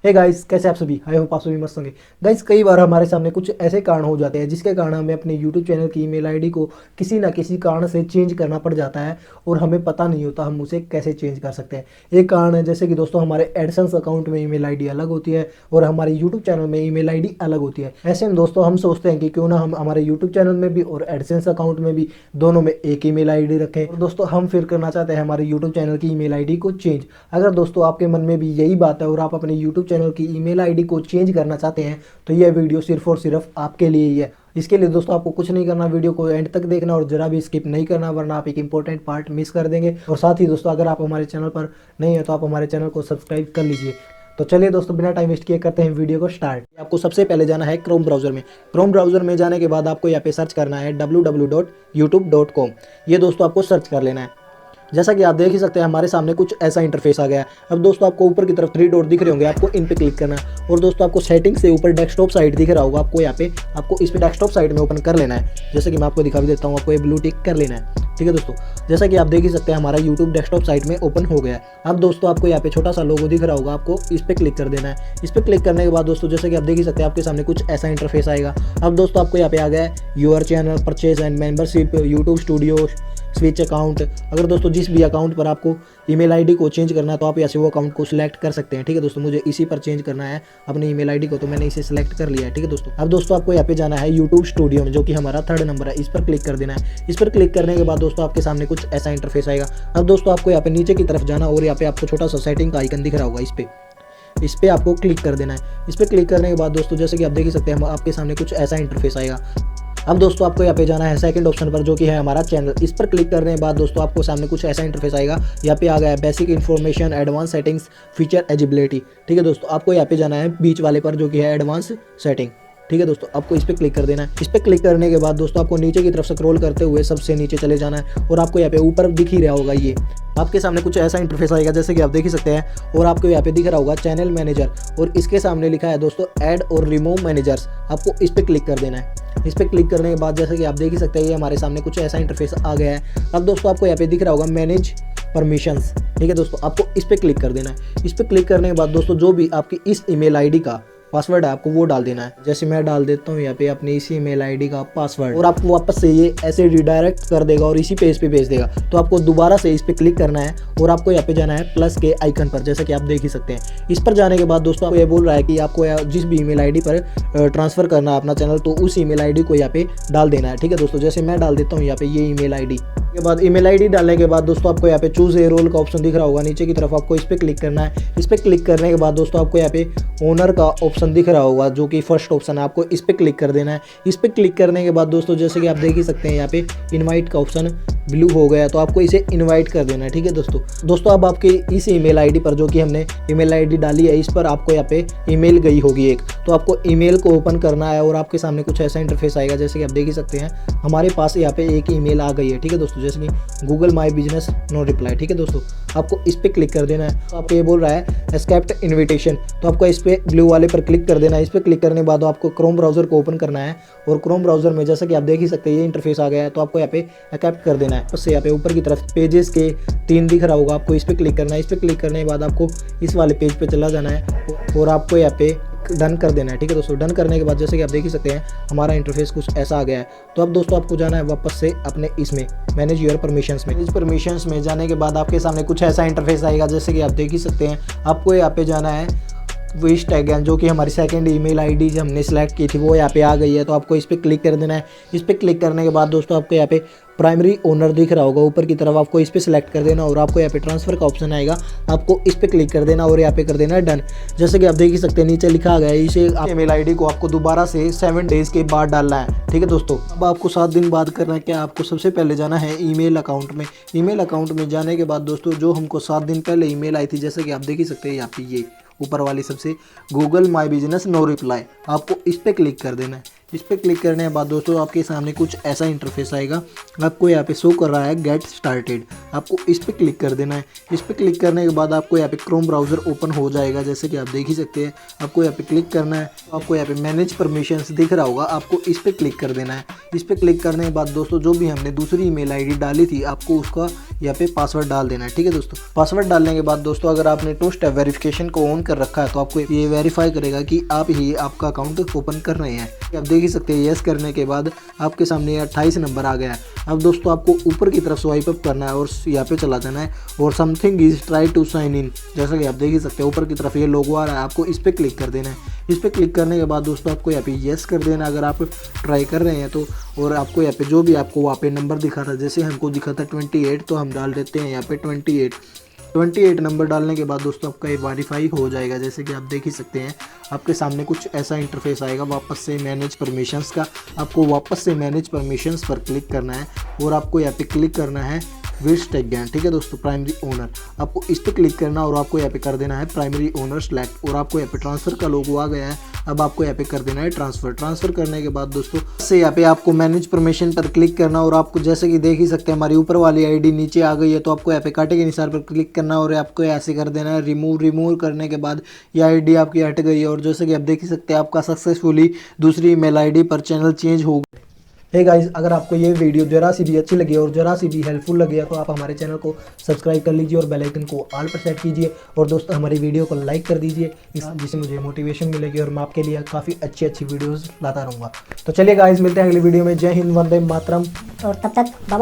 Hey guys, कैसे आप सभी? आई होप आप सभी मस्त होंगे। गाइस, कई बार हमारे सामने कुछ ऐसे कारण हो जाते हैं जिसके कारण हमें अपने यूट्यूब चैनल की ईमेल आईडी को किसी ना किसी कारण से चेंज करना पड़ जाता है और हमें पता नहीं होता हम उसे कैसे चेंज कर सकते हैं। एक कारण है जैसे कि दोस्तों हमारे एडसेंस अकाउंट में ईमेल आईडी अलग होती है और हमारे यूट्यूब चैनल में ईमेल आईडी अलग होती है। ऐसे में दोस्तों हम सोचते हैं कि क्यों ना हम हमारे यूट्यूब चैनल में भी और एडसेंस अकाउंट में भी दोनों में एक ईमेल आईडी रखें। और दोस्तों हम फिर करना चाहते हैं हमारे यूट्यूब चैनल की ईमेल आईडी को चेंज। अगर दोस्तों आपके मन में भी यही बात है और आप अपने यूट्यूब चैनल की ईमेल आईडी को चेंज करना चाहते हैं तो यह वीडियो सिर्फ और सिर्फ आपके लिए ही है। इसके लिए दोस्तों आपको कुछ नहीं करना, वीडियो को एंड तक देखना और जरा भी स्किप नहीं करना, वरना आप एक इंपॉर्टेंट पार्ट मिस कर देंगे। और साथ ही दोस्तों अगर आप हमारे चैनल पर नहीं है तो आप हमारे चैनल को सब्सक्राइब कर लीजिए। तो चलिए दोस्तों, बिना टाइम वेस्ट किए करते हैं वीडियो को स्टार्ट। आपको सबसे पहले जाना है क्रोम ब्राउजर में। क्रोम ब्राउजर में जाने के बाद आपको यहाँ पे सर्च करना है www.youtube.com। ये दोस्तों आपको सर्च कर लेना है। जैसा कि आप देख ही सकते हैं हमारे सामने कुछ ऐसा इंटरफेस आ गया है। अब दोस्तों आपको ऊपर की तरफ 3 डॉट दिख रहे होंगे, आपको इन पे क्लिक करना है। और दोस्तों आपको सेटिंग से ऊपर डेस्कटॉप साइट दिख रहा होगा, आपको यहाँ पे आपको इस पे डेस्कटॉप साइट में ओपन कर लेना है। जैसे कि मैं आपको दिखा भी देता हूँ, आपको ये ब्लू टिक कर लेना है। ठीक है दोस्तों, जैसा कि आप देख ही सकते हैं हमारा यूट्यूब डेस्कटॉप साइट में ओपन हो गया है। अब दोस्तों आपको यहाँ पे छोटा सा लोगो दिख रहा होगा, आपको इस पे क्लिक कर देना है। इस पे क्लिक करने के बाद दोस्तों जैसे कि आप देख ही सकते हैं आपके सामने कुछ ऐसा इंटरफेस आएगा। अब दोस्तों आपको यहाँ पे आ गया है your channel purchase and membership, YouTube studio, switch account. अगर दोस्तों जिस भी अकाउंट पर आपको ईमेल आईडी को चेंज करना है तो आप यहाँ से वो अकाउंट को सिलेक्ट कर सकते हैं। ठीक है दोस्तों, मुझे इसी पर चेंज करना है अपनी ईमेल आईडी को, तो मैंने इसे सिलेक्ट कर लिया है। ठीक है दोस्तों, अब दोस्तों आपको यहाँ पे जाना है यूट्यूब स्टूडियो में, जो कि हमारा 3rd नंबर है। इस पर क्लिक कर देना है। इस पर क्लिक करने के बाद दोस्तों आपके सामने कुछ ऐसा इंटरफेस आएगा। अब दोस्तों आपको यहाँ पे नीचे की तरफ जाना और यहाँ पे आपको छोटा सा सेटिंग का आइकन दिख रहा होगा, इस पे आपको क्लिक कर देना है। इस पे क्लिक करने के बाद दोस्तों जैसे कि आप देख ही सकते हैं आपके सामने कुछ ऐसा इंटरफेस आएगा। अब दोस्तों आपको यहाँ पे जाना है सेकंड ऑप्शन पर, जो कि है हमारा चैनल। इस पर क्लिक करने के बाद दोस्तों आपको सामने कुछ ऐसा इंटरफेस आएगा। यहाँ पे आ गया है basic information, advance settings, feature eligibility. ठीक है दोस्तों, आपको यहाँ पे जाना है बीच वाले पर, जो कि है एडवांस सेटिंग। ठीक है दोस्तों, आपको इस पर क्लिक कर देना है। इस पर क्लिक करने के बाद दोस्तों आपको नीचे की तरफ स्क्रॉल करते हुए सबसे नीचे चले जाना है और आपको यहाँ पे ऊपर दिख ही रहा होगा, ये आपके सामने कुछ ऐसा इंटरफेस आएगा जैसे कि आप देख ही सकते हैं। और आपको यहाँ पे दिख रहा होगा चैनल मैनेजर और इसके सामने लिखा है दोस्तों ऐड और रिमूव मैनेजर्स। आपको इस पर क्लिक कर देना है। इस पर क्लिक करने के बाद जैसे कि आप देख ही सकते हैं ये हमारे सामने कुछ ऐसा इंटरफेस आ गया है। अब दोस्तों आपको यहाँ पे दिख रहा होगा मैनेज परमिशंस। ठीक है दोस्तों, आपको इस पर क्लिक कर देना है। इस पर क्लिक करने के बाद दोस्तों जो भी आपकी इस ईमेल आईडी का पासवर्ड है आपको वो डाल देना है। जैसे मैं डाल देता हूँ यहाँ पे अपनी इसी ईमेल आईडी का पासवर्ड, और आपको वापस से ये ऐसे रिडायरेक्ट कर देगा और इसी पेज पे भेज देगा। तो आपको दोबारा से इस पे क्लिक करना है और आपको यहाँ पे जाना है प्लस के आइकन पर, जैसे कि आप देख ही सकते हैं। इस पर जाने के बाद दोस्तों आपको ये बोल रहा है कि आपको जिस भी ईमेल आईडी पर ट्रांसफर करना है अपना चैनल, तो उस ईमेल आईडी को यहाँ पे डाल देना है। ठीक है दोस्तों, जैसे मैं डाल देता हूँ यहाँ पे ये ईमेल आईडी के बाद ईमेल आईडी डालने के बाद दोस्तों आपको यहाँ पे चूज ए रोल का ऑप्शन दिख रहा होगा नीचे की तरफ, आपको इस पे क्लिक करना है। इस पे क्लिक करने के बाद दोस्तों आपको यहाँ पे ओनर का ऑप्शन दिख रहा होगा, जो कि फर्स्ट ऑप्शन है, आपको इस पे क्लिक कर देना है। इस पे क्लिक करने के बाद दोस्तों जैसे कि आप देख ही सकते हैं यहाँ पे इनवाइट का ऑप्शन ब्लू हो गया, तो आपको इसे इनवाइट कर देना है। ठीक है दोस्तों अब आपके इस ईमेल आईडी पर, जो कि हमने ईमेल आईडी डाली है, इस पर आपको यहाँ पे ईमेल गई होगी एक, तो आपको ईमेल को ओपन करना है और आपके सामने कुछ ऐसा इंटरफेस आएगा जैसे कि आप देख ही सकते हैं हमारे पास यहाँ पे एक ईमेल आ गई है। ठीक है दोस्तों, जैसे कि Google my business no reply. ठीक है दोस्तों, आपको इस पे क्लिक कर देना है। तो आपको ये बोल रहा है एस्केप्ट इन्विटेशन, तो आपको इस पे ब्लू वाले पर क्लिक कर देना है। इस पे क्लिक करने के बाद आपको क्रोम ब्राउजर को ओपन करना है और क्रोम ब्राउजर में जैसा कि आप देख ही सकते हैं ये इंटरफेस आ गया है, तो आपको यहाँ पे एक्सेप्ट कर देना है। उससे यहाँ पे ऊपर की तरफ पेजेस के 3 दिख रहा होगा, आपको इस पे क्लिक करना है। इस पे क्लिक करने के बाद आपको इस वाले पेज पे चला जाना है और आपको यहाँ पे डन कर देना है। ठीक है दोस्तों, डन करने के बाद जैसे कि आप देख ही सकते हैं हमारा इंटरफेस कुछ ऐसा आ गया है। तो अब दोस्तों आपको जाना है वापस से अपने इसमें मैनेज योर परमिशंस में। इस परमिशंस में जाने के बाद आपके सामने कुछ ऐसा इंटरफेस आएगा जैसे कि आप देख ही सकते हैं। आपको यहाँ पे जाना है विश टैग, जो कि हमारी सेकंड ईमेल आईडी जो हमने सेलेक्ट की थी वो यहाँ पे आ गई है, तो आपको इस पे क्लिक कर देना है। इस पे क्लिक करने के बाद दोस्तों आपको यहाँ पे प्राइमरी ओनर दिख रहा होगा ऊपर की तरफ, आपको इस पे सिलेक्ट कर देना और आपको यहाँ पे ट्रांसफर का ऑप्शन आएगा, आपको इस पे क्लिक कर देना और यहाँ पे कर देना है डन। जैसे कि आप देख ही सकते हैं नीचे लिखा गया है इसे ईमेल आईडी को आपको दोबारा से 7 डेज के बाद डालना है। ठीक है दोस्तों, अब आपको 7 दिन बाद करना है क्या, आपको सबसे पहले जाना है ईमेल अकाउंट में। ईमेल अकाउंट में जाने के बाद दोस्तों जो हमको 7 दिन पहले ईमेल आई थी, जैसे कि आप देख ही सकते हैं यहाँ पे ये ऊपर वाली सबसे Google my business no reply, आपको इस पे क्लिक कर देना है। इस पे क्लिक करने के बाद दोस्तों आपके सामने कुछ ऐसा इंटरफेस आएगा, आपको यहाँ पे शो कर रहा है गेट स्टार्टेड, आपको इस पे क्लिक कर देना है। इस पे क्लिक करने के बाद आपको यहाँ पे क्रोम ब्राउजर ओपन हो जाएगा, जैसे कि आप देख ही सकते हैं। आपको यहाँ पे क्लिक करना है, आपको यहाँ पे मैनेज परमिशंस दिख रहा होगा, आपको इस पे क्लिक कर देना है। इस पे क्लिक करने के बाद दोस्तों जो भी हमने दूसरी ईमेल आईडी डाली थी, आपको उसका यहाँ पे पासवर्ड डाल देना है। ठीक है दोस्तों, पासवर्ड डालने के बाद दोस्तों अगर आपने टू स्टेप वेरिफिकेशन को ऑन कर रखा है तो आपको ये वेरीफाई करेगा कि आप ही आपका अकाउंट ओपन कर रहे हैं। आप देख ही सकते हैं यस करने के बाद आपके सामने 28 नंबर आ गया है। अब दोस्तों आपको ऊपर की तरफ स्वाइप अप करना है और यहाँ पे चला जाना है और something is try to sign in, जैसा कि आप देख ही सकते हैं ऊपर की तरफ ये लोगो आ रहा है, आपको इस पर क्लिक कर देना है। इस पर क्लिक करने के बाद दोस्तों आपको यहाँ पे यस कर देना अगर आप ट्राई कर रहे हैं तो। और आपको यहाँ पे जो भी आपको वहाँ पे नंबर दिखा था, जैसे हमको दिखा था 28 तो हम डाल देते हैं यहाँ पे 28 नंबर डालने के बाद दोस्तों आपका ये वेरीफाई हो जाएगा। जैसे कि आप देख ही सकते हैं आपके सामने कुछ ऐसा इंटरफेस आएगा वापस से मैनेज परमिशंस का। आपको वापस से मैनेज परमिशंस पर क्लिक करना है और आपको यहाँ पे क्लिक करना है विस्ट अगेन। ठीक है दोस्तों, प्राइमरी ओनर आपको इस पर क्लिक करना और आपको यहाँ पे कर देना है प्राइमरी ओनर सेलेक्ट और आपको यहाँ पे ट्रांसफ़र का लोगो आ गया है। अब आपको यहाँ पे कर देना है ट्रांसफ़र करने के बाद दोस्तों से यहाँ पे आपको मैनेज परमिशन पर क्लिक करना और आपको जैसे कि देख ही सकते हैं हमारी ऊपर वाली आईडी नीचे आ गई है तो आपको यहाँ पे कांटे के निशान पर क्लिक करना और आपको ऐसे कर देना है रिमूव करने के बाद ये आईडी आपकी हट गई है। और जैसे कि आप देख ही सकते हैं आपका सक्सेसफुली दूसरी ईमेल आईडी पर चैनल चेंज हो गया। हे गाइस, अगर आपको ये वीडियो जरा सी भी अच्छी लगी और जरा सी भी हेल्पफुल लगी है तो आप हमारे चैनल को सब्सक्राइब कर लीजिए और बेल आइकन को ऑल पर सेट कीजिए और दोस्तों हमारी वीडियो को लाइक कर दीजिए, जिससे मुझे मोटिवेशन मिलेगी और मैं आपके लिए काफ़ी अच्छी वीडियोस लाता रहूँगा। तो चलिए गाइस, मिलते हैं अगली वीडियो में। जय हिंद, वंदे मातरम। और तब तक बाय।